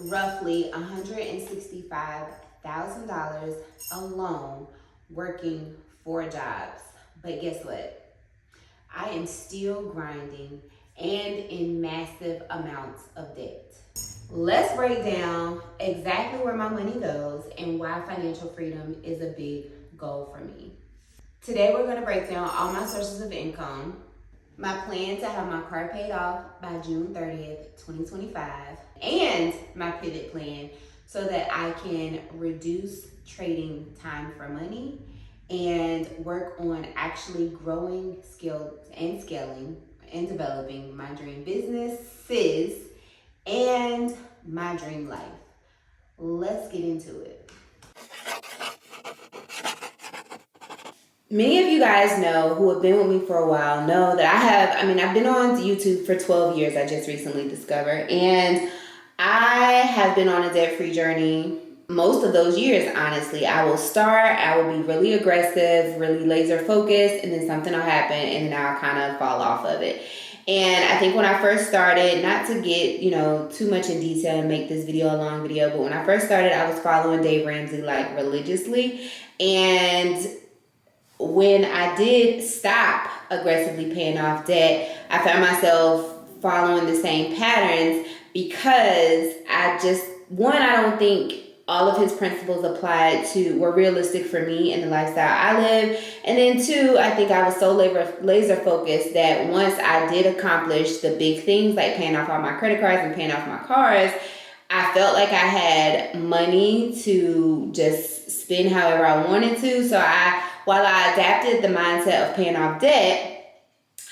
roughly $165,000 alone working 4 jobs. But guess what? I am still grinding and in massive amounts of debt. Let's break down exactly where my money goes and why financial freedom is a big goal for me. Today we're going to break down all my sources of income, my plan to have my car paid off by June 30th, 2025, and my pivot plan so that I can reduce trading time for money and work on actually growing, scaling and developing my dream businesses and my dream life. Let's get into it. Many of you guys know, who have been with me for a while, know that I've been on YouTube for 12 years, I just recently discovered, and I have been on a debt-free journey most of those years, honestly. I will be really aggressive, really laser focused, and then something will happen, and then I'll kind of fall off of it. And I think when I first started, not to get, too much in detail and make this video a long video, but when I first started, I was following Dave Ramsey like religiously, and when I did stop aggressively paying off debt, I found myself following the same patterns because I don't think all of his principles were realistic for me and the lifestyle I live. And then 2, I think I was so laser focused that once I did accomplish the big things like paying off all my credit cards and paying off my cars, I felt like I had money to just spend however I wanted to. So while I adapted the mindset of paying off debt,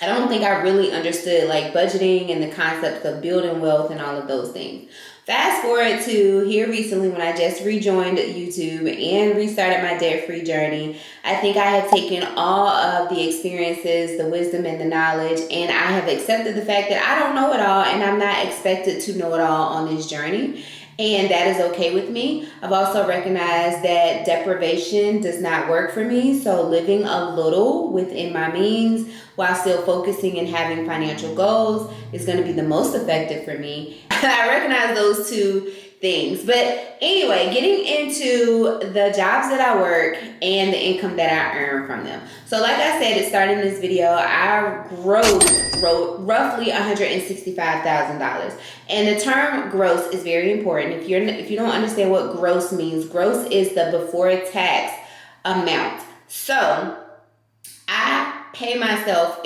I don't think I really understood like budgeting and the concepts of building wealth and all of those things. Fast forward to here recently when I just rejoined YouTube and restarted my debt-free journey. I think I have taken all of the experiences, the wisdom, and the knowledge, and I have accepted the fact that I don't know it all, and I'm not expected to know it all on this journey. And that is okay with me. I've also recognized that deprivation does not work for me. So living a little within my means while still focusing and having financial goals is going to be the most effective for me. I recognize those 2 things. But anyway, getting into the jobs that I work and the income that I earn from them. So like I said, at starting this video, I wrote roughly $165,000. And the term gross is very important. If you don't understand what gross means, gross is the before tax amount. So I pay myself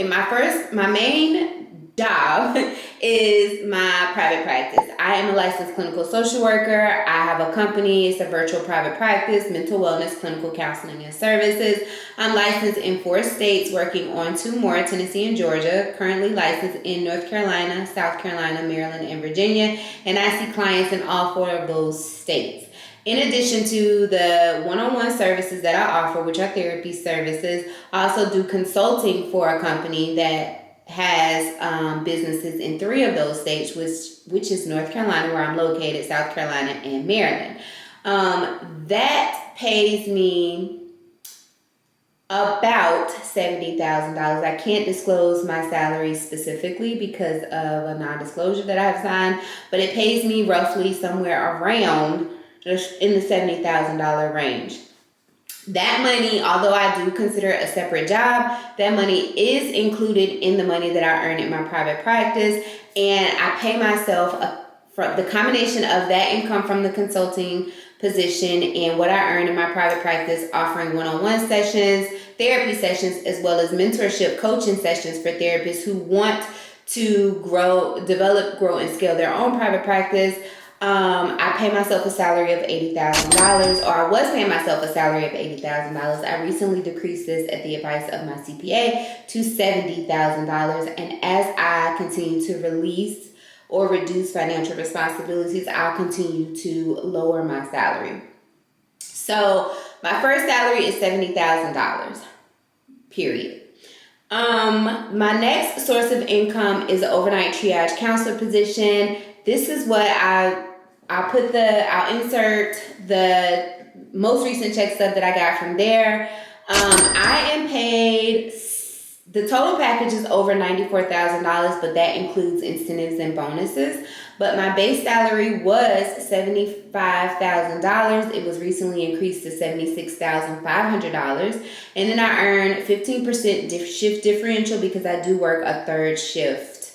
my main job is my private practice. I am a licensed clinical social worker. I have a company. It's a virtual private practice, mental wellness, clinical counseling, and services. I'm licensed in 4 states, working on 2 more, Tennessee and Georgia. Currently licensed in North Carolina, South Carolina, Maryland, and Virginia. And I see clients in all 4 of those states. In addition to the one-on-one services that I offer, which are therapy services, I also do consulting for a company that has businesses in 3 of those states, which is North Carolina, where I'm located, South Carolina, and Maryland. That pays me about $70,000. I can't disclose my salary specifically because of a non-disclosure that I've signed, but it pays me roughly somewhere around in the $70,000 range. That money, although I do consider it a separate job, that money is included in the money that I earn in my private practice, and I pay myself from the combination of that income from the consulting position and what I earn in my private practice, offering one-on-one sessions, therapy sessions, as well as mentorship coaching sessions for therapists who want to develop, grow, and scale their own private practice. I pay myself a salary of $80,000, or I was paying myself a salary of $80,000. I recently decreased this at the advice of my CPA to $70,000. And as I continue to release or reduce financial responsibilities, I'll continue to lower my salary. So my first salary is $70,000, period. My next source of income is an overnight triage counselor position. This is what I'll insert the most recent check stub that I got from there. I am paid The total package is over $94,000, but that includes incentives and bonuses. But my base salary was $75,000. It was recently increased to $76,500. And then I earn 15% shift differential because I do work a third shift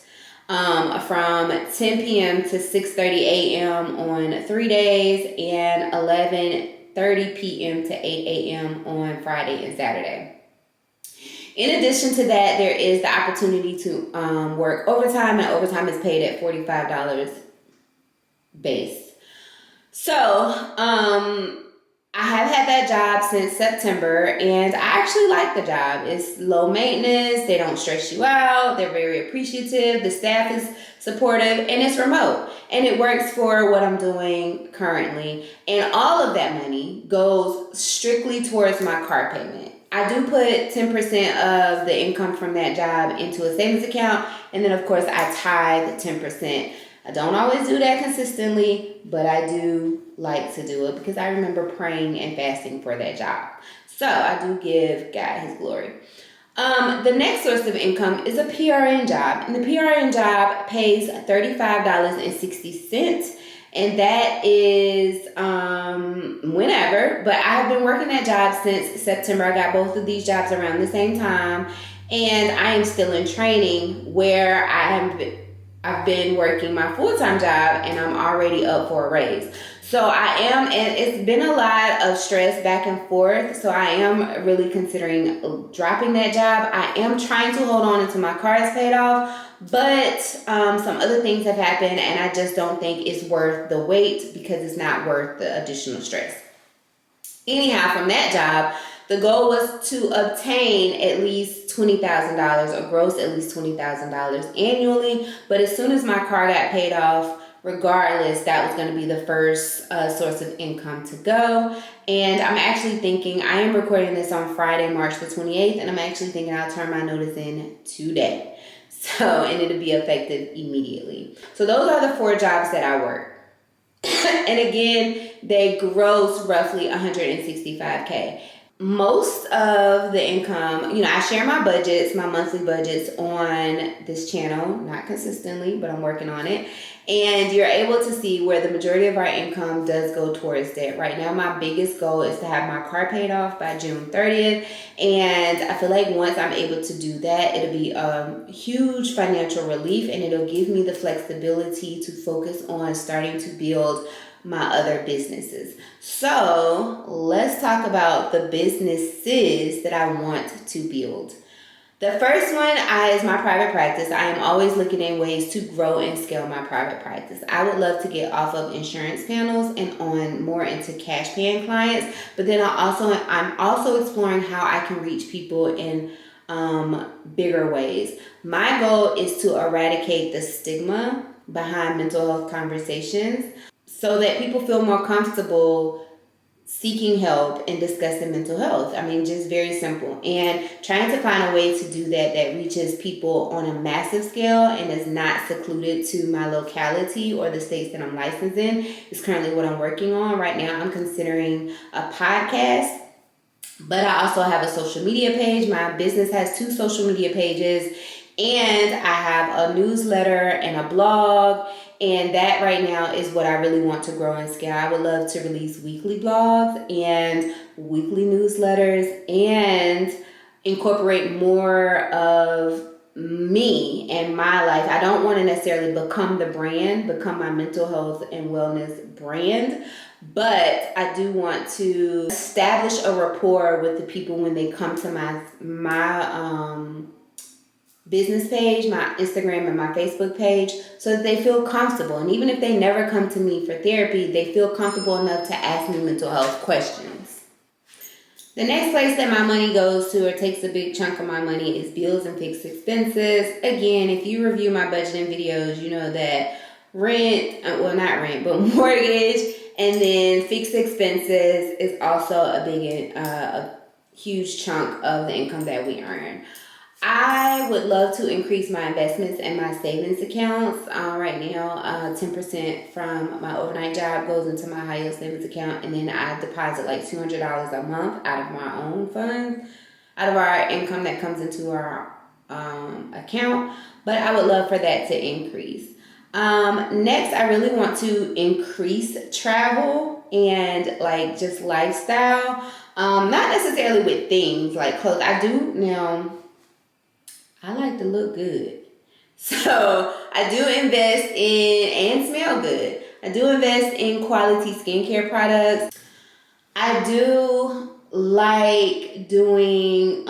from 10 p.m. to 6:30 a.m. on 3 days and 11:30 p.m. to 8 a.m. on Friday and Saturday. In addition to that, there is the opportunity to work overtime, and overtime is paid at $45 base. So, I have had that job since September, and I actually like the job. It's low maintenance, they don't stress you out, they're very appreciative, the staff is supportive, and it's remote. And it works for what I'm doing currently. And all of that money goes strictly towards my car payment. I do put 10% of the income from that job into a savings account, and then of course I tithe 10%. I don't always do that consistently, but I do like to do it because I remember praying and fasting for that job. So I do give God his glory. The next source of income is a PRN job, and the PRN job pays $35.60. And that is whenever, but I've been working that job since September. I got both of these jobs around the same time, and I am still in training where I've been working my full-time job, and I'm already up for a raise. So I am, and it's been a lot of stress back and forth, so I am really considering dropping that job. I am trying to hold on until my car is paid off, but some other things have happened, and I just don't think it's worth the wait because it's not worth the additional stress. Anyhow, from that job, the goal was to obtain at least $20,000 or gross at least $20,000 annually. But as soon as my car got paid off, regardless, that was going to be the first source of income to go. And I'm actually thinking, I am recording this on Friday, March the 28th, and I'm actually thinking I'll turn my notice in today. So, and it'll be effective immediately. So those are the 4 jobs that I work. And again, they gross roughly $165K. Most of the income, I share my budgets, my monthly budgets on this channel, not consistently, but I'm working on it. And you're able to see where the majority of our income does go towards debt. Right now, my biggest goal is to have my car paid off by June 30th. And I feel like once I'm able to do that, it'll be a huge financial relief, and it'll give me the flexibility to focus on starting to build my other businesses. So let's talk about the businesses that I want to build. The first one is my private practice. I am always looking at ways to grow and scale my private practice. I would love to get off of insurance panels and on more into cash paying clients, but then I'm also exploring how I can reach people in bigger ways. My goal is to eradicate the stigma behind mental health conversations so that people feel more comfortable seeking help and discussing mental health. I mean, just very simple. And trying to find a way to do that reaches people on a massive scale and is not secluded to my locality or the states that I'm licensed in is currently what I'm working on. Right now, I'm considering a podcast, but I also have a social media page. My business has 2 social media pages, and I have a newsletter and a blog. And that right now is what I really want to grow and scale. I would love to release weekly blogs and weekly newsletters and incorporate more of me and my life. I don't want to necessarily become my mental health and wellness brand, but I do want to establish a rapport with the people when they come to my business page, my Instagram and my Facebook page, so that they feel comfortable. And even if they never come to me for therapy, they feel comfortable enough to ask me mental health questions. The next place that my money goes to, or takes a big chunk of my money, is bills and fixed expenses. Again, if you review my budgeting videos, you know that mortgage and then fixed expenses is also a huge chunk of the income that we earn. I would love to increase my investments and my savings accounts. Right now, 10% from my overnight job goes into my high yield savings account, and then I deposit like $200 a month out of my own funds, out of our income that comes into our account, but I would love for that to increase. Next, I really want to increase travel and like just lifestyle. Not necessarily with things like clothes. I do now. I like to look good. So I do invest in and smell good. I do invest in quality skincare products. I do like doing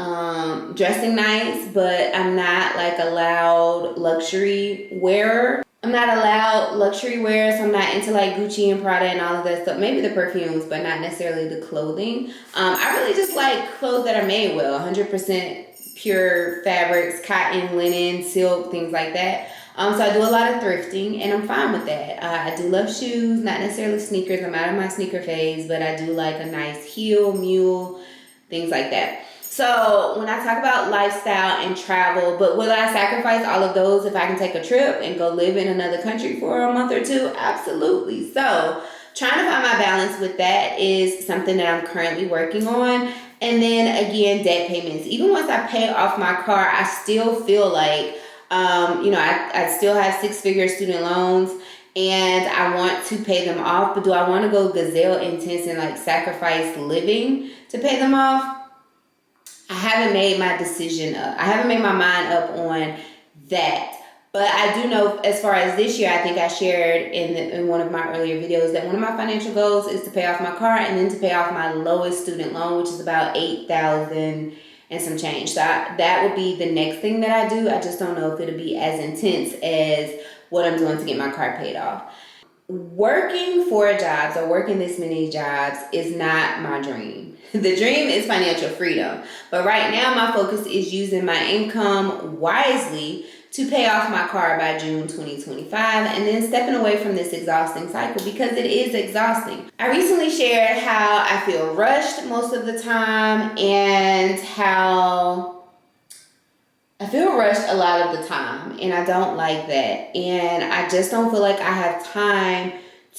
dressing nice, but I'm not like a loud luxury wearer. I'm not a loud luxury wearer, so I'm not into like Gucci and Prada and all of that stuff. Maybe the perfumes, but not necessarily the clothing. I really just like clothes that are made well, 100% pure fabrics, cotton, linen, silk, things like that. So I do a lot of thrifting, and I'm fine with that. I do love shoes, not necessarily sneakers. I'm out of my sneaker phase, but I do like a nice heel, mule, things like that. So when I talk about lifestyle and travel, but will I sacrifice all of those if I can take a trip and go live in another country for a month or two? Absolutely. So trying to find my balance with that is something that I'm currently working on. And then again, debt payments. Even once I pay off my car, I still feel like, I still have 6-figure student loans and I want to pay them off. But do I want to go gazelle intense and like sacrifice living to pay them off? I haven't made my decision up. I haven't made my mind up on that. But I do know as far as this year, I think I shared in one of my earlier videos that one of my financial goals is to pay off my car and then to pay off my lowest student loan, which is about $8,000 and some change. So that would be the next thing that I do. I just don't know if it'll be as intense as what I'm doing to get my car paid off. Working 4 jobs or working this many jobs is not my dream. The dream is financial freedom. But right now my focus is using my income wisely to pay off my car by June 2025 and then stepping away from this exhausting cycle because it is exhausting. I recently shared how I feel rushed most of the time and how I feel rushed a lot of the time, and I don't like that. And I just don't feel like I have time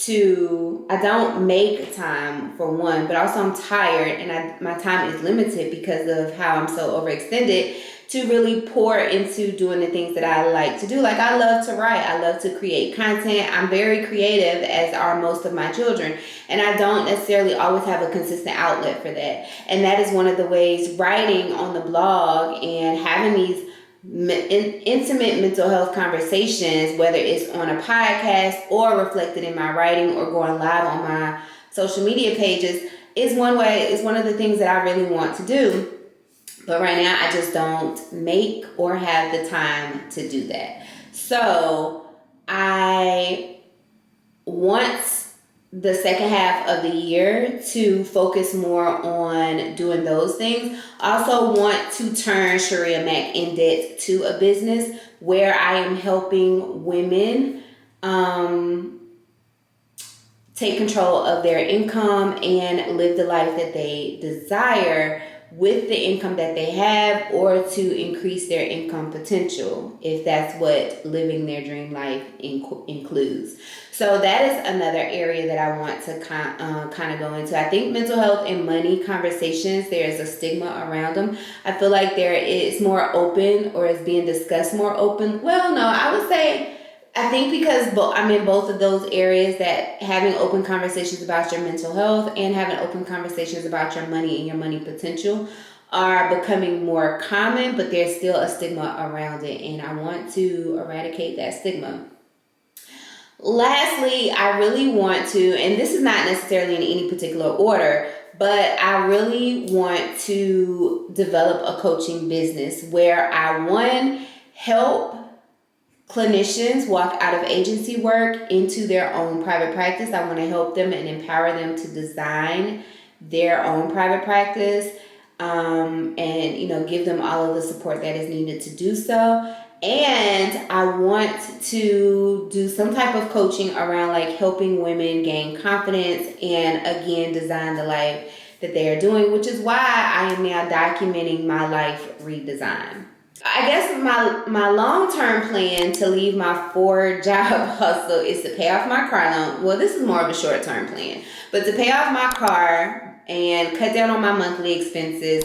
I don't make time for one, but also I'm tired and my time is limited because of how I'm so overextended to really pour into doing the things that I like to do. Like I love to write, I love to create content. I'm very creative, as are most of my children, and I don't necessarily always have a consistent outlet for that. And that is one of the ways writing on the blog and having these intimate mental health conversations, whether it's on a podcast or reflected in my writing or going live on my social media pages, is one of the things that I really want to do. But right now I just don't make or have the time to do that. So I want the second half of the year to focus more on doing those things. I also want to turn Sharia Mac in debt to a business where I am helping women take control of their income and live the life that they desire with the income that they have, or to increase their income potential if that's what living their dream life includes. So that is another area that I want to kind of go into. I think mental health and money conversations, there's a stigma around them. I feel like there is more open, or is being discussed more open. Well, no, I would say I think because I'm in both of those areas, that having open conversations about your mental health and having open conversations about your money and your money potential are becoming more common, but there's still a stigma around it, and I want to eradicate that stigma. Lastly, I really want to, and this is not necessarily in any particular order, but I really want to develop a coaching business where I, help clinicians walk out of agency work into their own private practice. I want to help them and empower them to design their own private practice, and give them all of the support that is needed to do so. And I want to do some type of coaching around like helping women gain confidence and again design the life that they are doing, which is why I am now documenting my life redesign. I guess my long-term plan to leave my 4-job hustle is to pay off my car loan. Well, this is more of a short-term plan, but to pay off my car and cut down on my monthly expenses,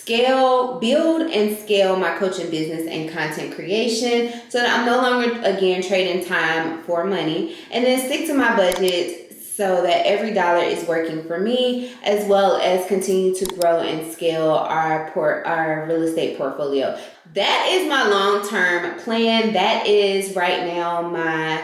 build and scale my coaching business and content creation so that I'm no longer, again, trading time for money, and then stick to my budget so that every dollar is working for me, as well as continue to grow and scale our real estate portfolio. That is my long-term plan. That is right now my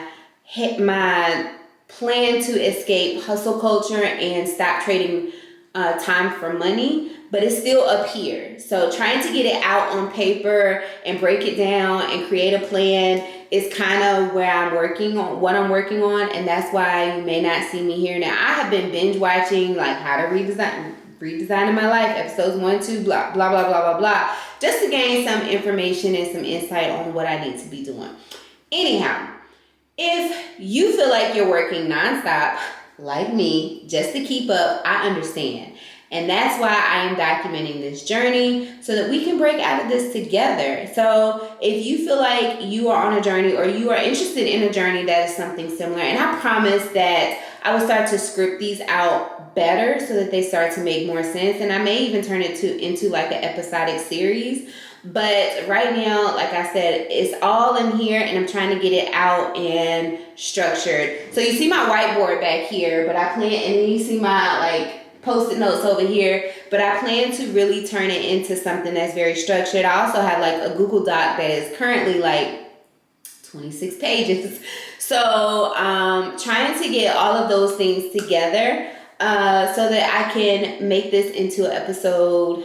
plan to escape hustle culture and stop trading time for money, but it's still up here. So trying to get it out on paper and break it down and create a plan is kind of where I'm working on, what I'm working on, and that's why you may not see me here. Now, I have been binge watching like how to redesigning my life, episodes 1, 2, blah, blah, blah, blah, blah, blah, just to gain some information and some insight on what I need to be doing. Anyhow, if you feel like you're working nonstop, like me, just to keep up, I understand. And that's why I am documenting this journey so that we can break out of this together. So if you feel like you are on a journey or you are interested in a journey that is something similar, and I promise that I will start to script these out better so that they start to make more sense. And I may even turn it into like an episodic series. But right now, like I said, it's all in here and I'm trying to get it out and structured. So you see my whiteboard back here, but I plan, and then you see my like Post-it notes over here, but I plan to really turn it into something that's very structured. I also have like a Google Doc that is currently like 26 pages. So trying to get all of those things together so that I can make this into an episode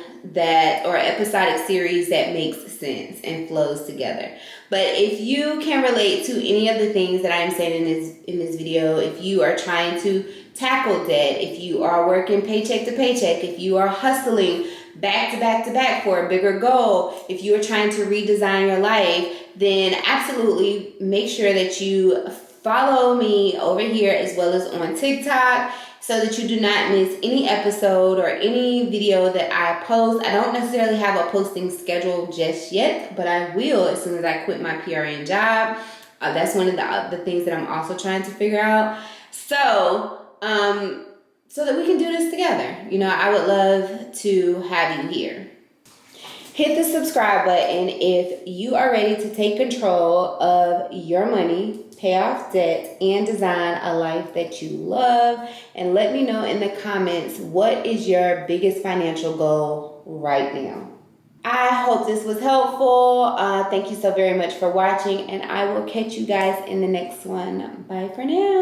or episodic series that makes sense and flows together. But if you can relate to any of the things that I'm saying in this video, if you are trying to tackle debt, if you are working paycheck to paycheck, if you are hustling back to back to back for a bigger goal, if you are trying to redesign your life, then absolutely make sure that you follow me over here as well as on TikTok so that you do not miss any episode or any video that I post. I don't necessarily have a posting schedule just yet, but I will as soon as I quit my PRN job. That's one of the things that I'm also trying to figure out. So that we can do this together. You know, I would love to have you here. Hit the subscribe button if you are ready to take control of your money, pay off debt, and design a life that you love. And let me know in the comments, what is your biggest financial goal right now? I hope this was helpful. Thank you so very much for watching, and I will catch you guys in the next one. Bye for now.